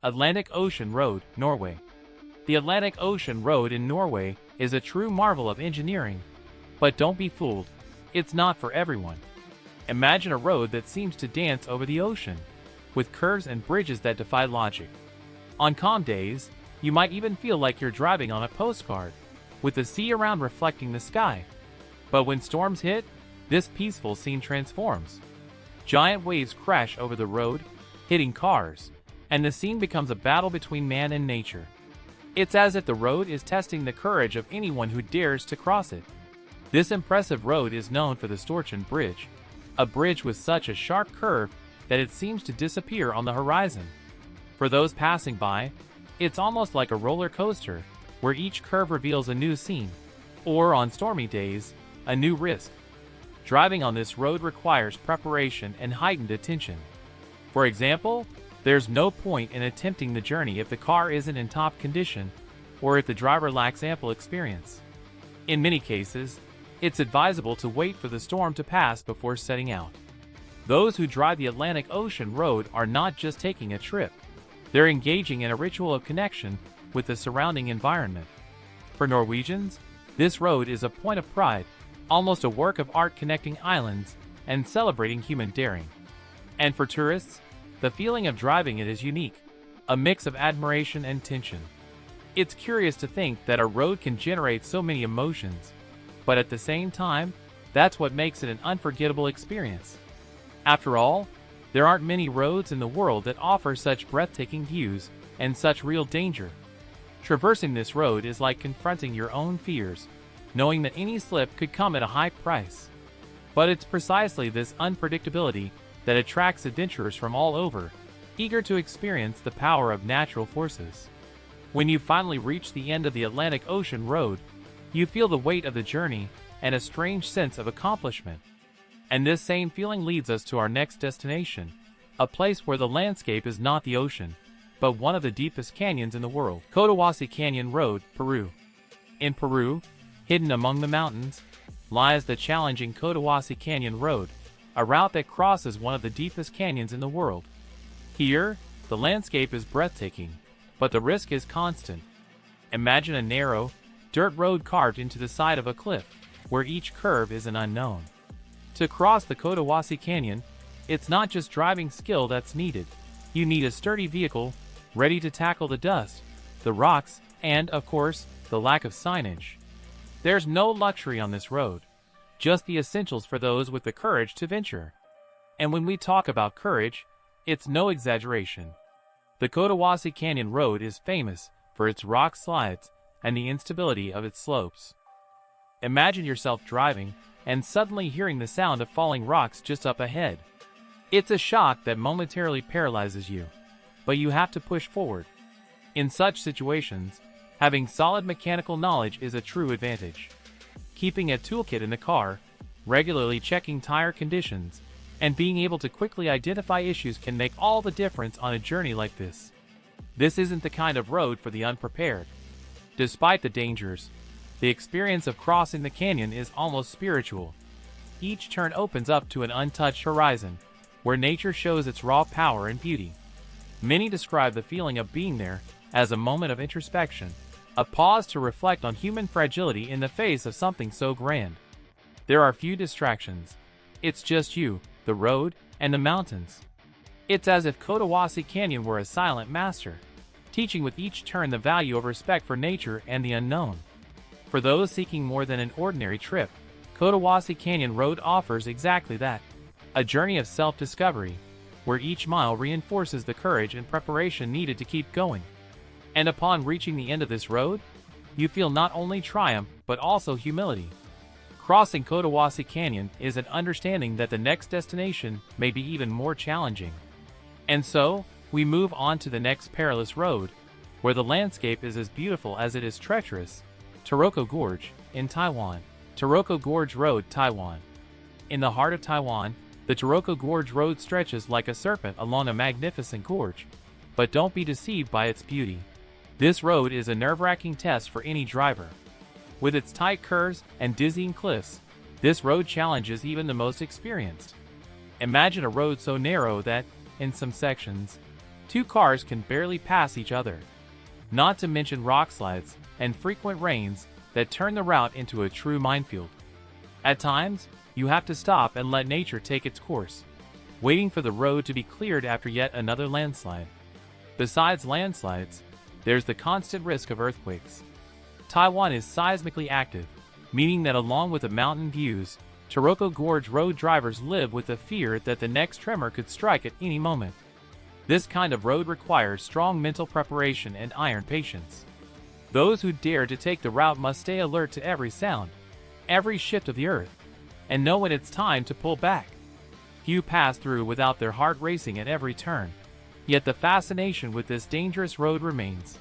Atlantic Ocean Road, Norway. The Atlantic Ocean Road in Norway is a true marvel of engineering. But don't be fooled, it's not for everyone. Imagine a road that seems to dance over the ocean, with curves and bridges that defy logic. On calm days, you might even feel like you're driving on a postcard, with the sea around reflecting the sky. But when storms hit, this peaceful scene transforms. Giant waves crash over the road, hitting cars, and the scene becomes a battle between man and nature. It's as if the road is testing the courage of anyone who dares to cross it. This impressive road is known for the Storchen Bridge, a bridge with such a sharp curve that it seems to disappear on the horizon. For those passing by, it's almost like a roller coaster, where each curve reveals a new scene, or on stormy days, a new risk. Driving on this road requires preparation and heightened attention. For example, there's no point in attempting the journey if the car isn't in top condition, or if the driver lacks ample experience. In many cases, it's advisable to wait for the storm to pass before setting out. Those who drive the Atlantic Ocean Road are not just taking a trip. They're engaging in a ritual of connection with the surrounding environment. For Norwegians, this road is a point of pride, almost a work of art connecting islands and celebrating human daring. And for tourists, the feeling of driving it is unique, a mix of admiration and tension. It's curious to think that a road can generate so many emotions, but at the same time, that's what makes it an unforgettable experience. After all, there aren't many roads in the world that offer such breathtaking views and such real danger. Traversing this road is like confronting your own fears, knowing that any slip could come at a high price. But it's precisely this unpredictability that attracts adventurers from all over, eager to experience the power of natural forces. When you finally reach the end of the Atlantic Ocean Road, you feel the weight of the journey and a strange sense of accomplishment. And this same feeling leads us to our next destination, a place where the landscape is not the ocean, but one of the deepest canyons in the world, Cotahuasi Canyon Road, Peru. In Peru, hidden among the mountains, lies the challenging Cotahuasi Canyon Road, a route that crosses one of the deepest canyons in the world. Here, the landscape is breathtaking, but the risk is constant. Imagine a narrow, dirt road carved into the side of a cliff, where each curve is an unknown. To cross the Cotahuasi Canyon, it's not just driving skill that's needed. You need a sturdy vehicle, ready to tackle the dust, the rocks, and, of course, the lack of signage. There's no luxury on this road, just the essentials for those with the courage to venture. And when we talk about courage, it's no exaggeration. The Cotahuasi Canyon Road is famous for its rock slides and the instability of its slopes. Imagine yourself driving and suddenly hearing the sound of falling rocks just up ahead. It's a shock that momentarily paralyzes you, but you have to push forward. In such situations, having solid mechanical knowledge is a true advantage. Keeping a toolkit in the car, regularly checking tire conditions, and being able to quickly identify issues can make all the difference on a journey like this. This isn't the kind of road for the unprepared. Despite the dangers, the experience of crossing the canyon is almost spiritual. Each turn opens up to an untouched horizon, where nature shows its raw power and beauty. Many describe the feeling of being there as a moment of introspection, a pause to reflect on human fragility in the face of something so grand. There are few distractions. It's just you, the road, and the mountains. It's as if Cotahuasi Canyon were a silent master, teaching with each turn the value of respect for nature and the unknown. For those seeking more than an ordinary trip, Cotahuasi Canyon Road offers exactly that, a journey of self-discovery, where each mile reinforces the courage and preparation needed to keep going. And upon reaching the end of this road, you feel not only triumph but also humility. Crossing Cotahuasi Canyon is an understanding that the next destination may be even more challenging. And so, we move on to the next perilous road, where the landscape is as beautiful as it is treacherous, Tooco Gorge, in Taiwan. Tooco Gorge Road, Taiwan. In the heart of Taiwan, the Tooco Gorge Road stretches like a serpent along a magnificent gorge. But don't be deceived by its beauty. This road is a nerve-wracking test for any driver. With its tight curves and dizzying cliffs, this road challenges even the most experienced. Imagine a road so narrow that, in some sections, Two cars can barely pass each other. Not to mention rock slides and frequent rains that turn the route into a true minefield. At times, you have to stop and let nature take its course, waiting for the road to be cleared after yet another landslide. Besides landslides, there's the constant risk of earthquakes. Taiwan is seismically active, meaning that along with the mountain views, Tooco Gorge road drivers live with the fear that the next tremor could strike at any moment. This kind of road requires strong mental preparation and iron patience. Those who dare to take the route must stay alert to every sound, every shift of the earth, and know when it's time to pull back. Few pass through without their heart racing at every turn, yet the fascination with this dangerous road remains.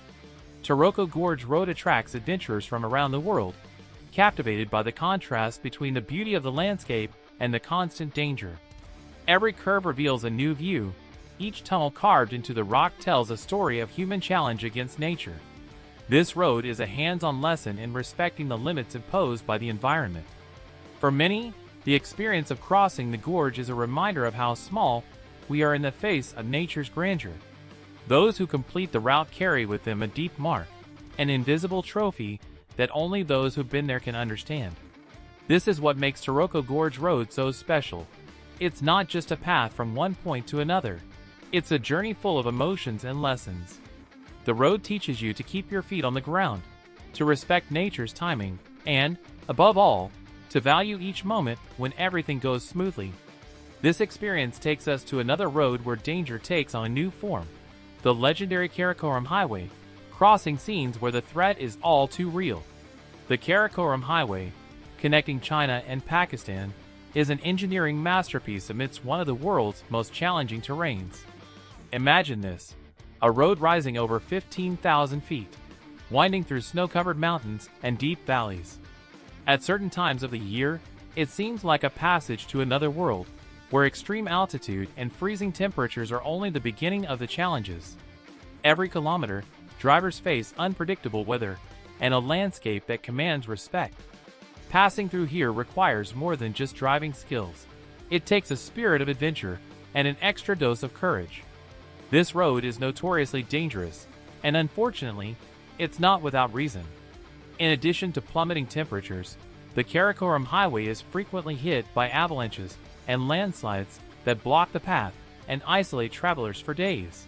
Tooco Gorge Road attracts adventurers from around the world, captivated by the contrast between the beauty of the landscape and the constant danger. Every curve reveals a new view. Each tunnel carved into the rock tells a story of human challenge against nature. This road is a hands-on lesson in respecting the limits imposed by the environment. For many, the experience of crossing the gorge is a reminder of how small we are in the face of nature's grandeur. Those who complete the route carry with them a deep mark, an invisible trophy that only those who've been there can understand. This is what makes Tooco Gorge Road so special. It's not just a path from one point to another. It's a journey full of emotions and lessons. The road teaches you to keep your feet on the ground, to respect nature's timing, and, above all, to value each moment when everything goes smoothly. This experience takes us to another road where danger takes on a new form, the legendary Korum Highway, crossing scenes where the threat is all too real. The Korum Highway, connecting China and Pakistan, is an engineering masterpiece amidst one of the world's most challenging terrains. Imagine this, a road rising over 15,000 feet, winding through snow-covered mountains and deep valleys. At certain times of the year, it seems like a passage to another world, where extreme altitude and freezing temperatures are only the beginning of the challenges. Every kilometer, drivers face unpredictable weather and a landscape that commands respect. Passing through here requires more than just driving skills. It takes a spirit of adventure and an extra dose of courage. This road is notoriously dangerous, and unfortunately, it's not without reason. In addition to plummeting temperatures, the Korum Highway is frequently hit by avalanches and landslides that block the path and isolate travelers for days.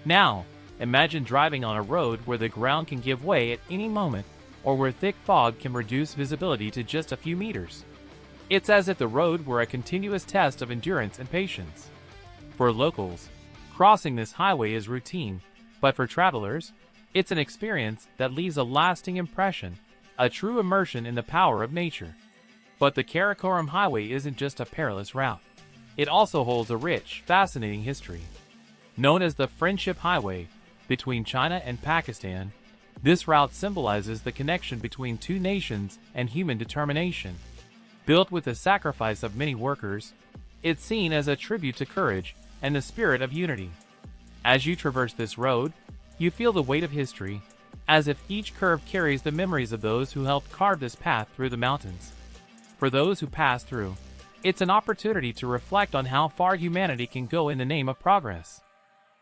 Now, imagine driving on a road where the ground can give way at any moment, or where thick fog can reduce visibility to just a few meters. It's as if the road were a continuous test of endurance and patience. For locals, crossing this highway is routine, but for travelers, it's an experience that leaves a lasting impression, a true immersion in the power of nature. But the Korum Highway isn't just a perilous route. It also holds a rich, fascinating history. Known as the Friendship Highway between China and Pakistan, this route symbolizes the connection between two nations and human determination. Built with the sacrifice of many workers, it's seen as a tribute to courage and the spirit of unity. As you traverse this road, you feel the weight of history, as if each curve carries the memories of those who helped carve this path through the mountains. For those who pass through, it's an opportunity to reflect on how far humanity can go in the name of progress.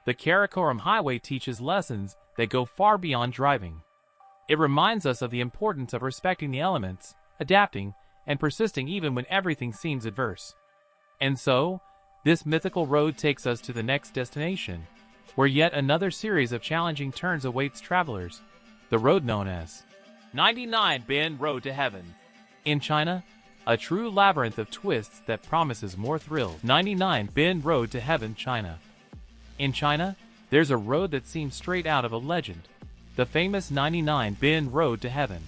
The Korum Highway teaches lessons that go far beyond driving. It reminds us of the importance of respecting the elements, adapting, and persisting even when everything seems adverse. And so, this mythical road takes us to the next destination, where yet another series of challenging turns awaits travelers, the road known as 99 Bend Road to Heaven. In China, a true labyrinth of twists that promises more thrills. 99 Bend Road to Heaven, China. In China, there's a road that seems straight out of a legend, the famous 99 Bend Road to Heaven.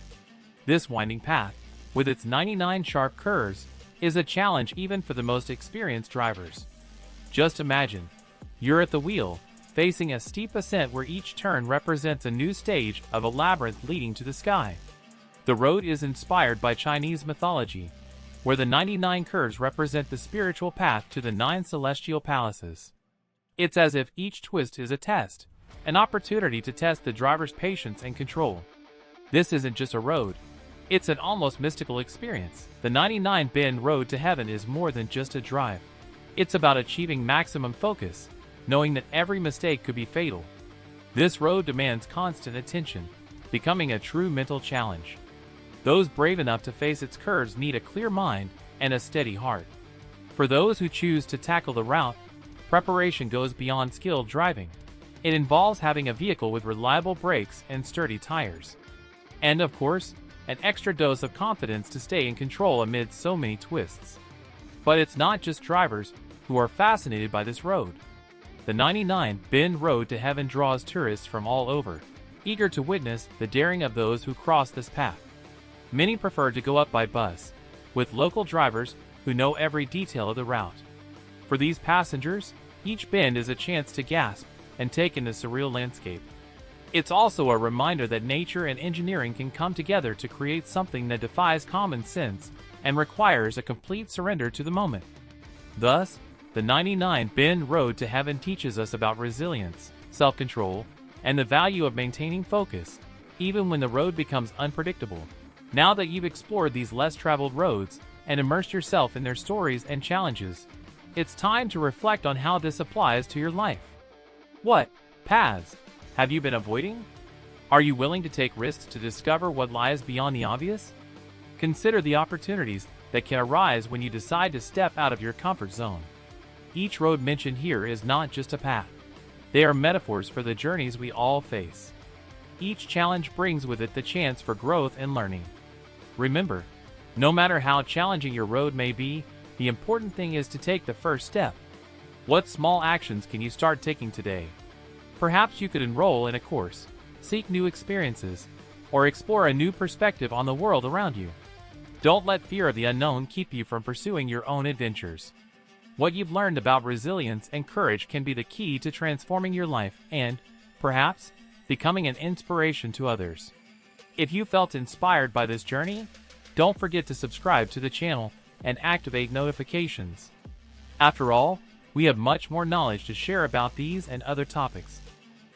This winding path, with its 99 sharp curves, is a challenge even for the most experienced drivers. Just imagine, you're at the wheel, facing a steep ascent where each turn represents a new stage of a labyrinth leading to the sky. The road is inspired by Chinese mythology, where the 99 curves represent the spiritual path to the 9 celestial palaces. It's as if each twist is a test, an opportunity to test the driver's patience and control. This isn't just a road. It's an almost mystical experience. The 99 Bend Road to Heaven is more than just a drive. It's about achieving maximum focus, knowing that every mistake could be fatal. This road demands constant attention, becoming a true mental challenge. Those brave enough to face its curves need a clear mind and a steady heart. For those who choose to tackle the route, preparation goes beyond skilled driving. It involves having a vehicle with reliable brakes and sturdy tires. And of course, an extra dose of confidence to stay in control amid so many twists. But it's not just drivers who are fascinated by this road. The 99 Bend Road to Heaven draws tourists from all over, eager to witness the daring of those who cross this path. Many prefer to go up by bus, with local drivers who know every detail of the route. For these passengers, each bend is a chance to gasp and take in the surreal landscape. It's also a reminder that nature and engineering can come together to create something that defies common sense and requires a complete surrender to the moment. Thus, the 99 Bend Road to Heaven teaches us about resilience, self-control, and the value of maintaining focus, even when the road becomes unpredictable. Now that you've explored these less-traveled roads and immersed yourself in their stories and challenges, it's time to reflect on how this applies to your life. What paths have you been avoiding? Are you willing to take risks to discover what lies beyond the obvious? Consider the opportunities that can arise when you decide to step out of your comfort zone. Each road mentioned here is not just a path. They are metaphors for the journeys we all face. Each challenge brings with it the chance for growth and learning. Remember, no matter how challenging your road may be, the important thing is to take the first step. What small actions can you start taking today? Perhaps you could enroll in a course, seek new experiences, or explore a new perspective on the world around you. Don't let fear of the unknown keep you from pursuing your own adventures. What you've learned about resilience and courage can be the key to transforming your life and, perhaps, becoming an inspiration to others. If you felt inspired by this journey, don't forget to subscribe to the channel and activate notifications. After all, we have much more knowledge to share about these and other topics.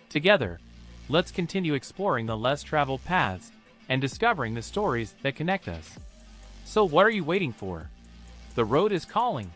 Together, let's continue exploring the less-traveled paths and discovering the stories that connect us. So what are you waiting for? The road is calling.